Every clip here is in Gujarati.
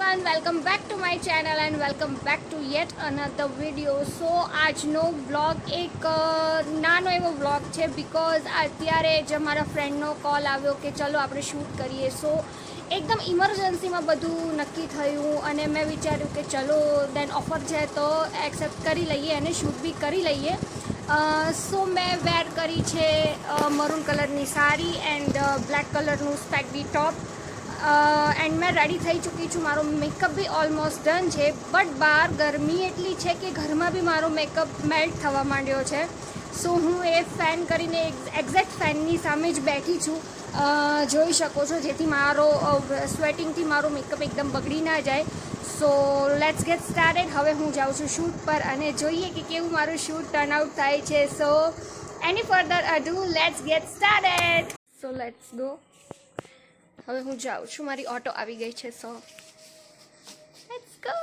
everyone, welcome back to my channel and welcome back to yet another video. So આજનો વ્લોગ એક નાનો એવો વ્લોગ છે બીકોઝ અત્યારે જ અમારા ફ્રેન્ડનો કોલ આવ્યો કે ચલો આપણે શૂટ કરીએ. સો એકદમ ઇમરજન્સીમાં બધું નક્કી થયું અને મેં વિચાર્યું કે ચલો દેન ઓફર છે તો એક્સેપ્ટ કરી લઈએ અને શૂટ બી કરી લઈએ. સો મેં વેર કરી છે મરૂન કલરની સાડી એન્ડ બ્લેક કલરનું સ્પેગડી ટોપ એન્ડ મેં રેડી થઈ ચૂકી છું. મારો મેકઅપ બી ઓલમોસ્ટ ડન છે બટ બહાર ગરમી એટલી છે કે ઘરમાં બી મારો મેકઅપ મેલ્ટ થવા માંડ્યો છે. સો હું એ ફેન કરીને એક્ઝેક્ટ ફેનની સામે જ બેઠી છું, જોઈ શકો છો, જેથી મારો સ્વેટિંગથી મારો મેકઅપ એકદમ બગડી ના જાય. So let's get started. હવે હું જાઉં છું શૂટ પર અને જોઈએ કે કેવું મારું શૂટ ટર્ન આઉટ થાય છે. So any further ado let's get started. So let's go. હવે હું જાઉં છું, મારી ઓટો આવી ગઈ છે. So let's go.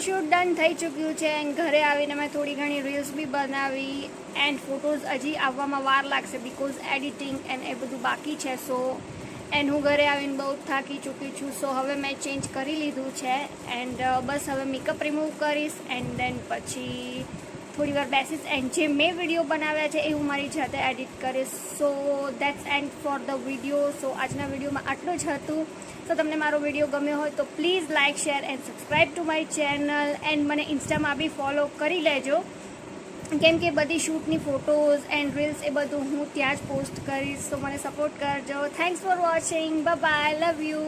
Shoot done થઈ ચૂક્યું છે એન્ડ ઘરે આવીને મેં થોડી ઘણી રીલ્સ બી બનાવી એન્ડ ફોટોઝ હજી આવવામાં વાર લાગશે બીકોઝ એડિટિંગ એન્ડ એ બધું બાકી છે. સો એન્ડ હું ઘરે આવીને બહુ થાકી ચૂકી છું. સો હવે મેં ચેન્જ કરી લીધું છે એન્ડ બસ હવે મેકઅપ રિમૂવ કરીશ એન્ડ દેન પછી થોડી વાર બેસીશ એન્ડ જે મેં વિડીયો બનાવ્યા છે એ હું મારી જાતે એડિટ કરીશ. So that's end for the video. So આજના વિડીયોમાં આટલું જ હતું. તો તમને મારો વિડીયો ગમ્યો હોય તો please like share and subscribe to my channel and મને ઇન્સ્ટામાં બી ફોલો કરી લેજો કેમ કે બધી શૂટની ફોટોઝ એન્ડ રીલ્સ એ બધું હું ત્યાં જ પોસ્ટ કરીશ. તો મને સપોર્ટ કરજો. Thanks for watching. Bye bye. Love you.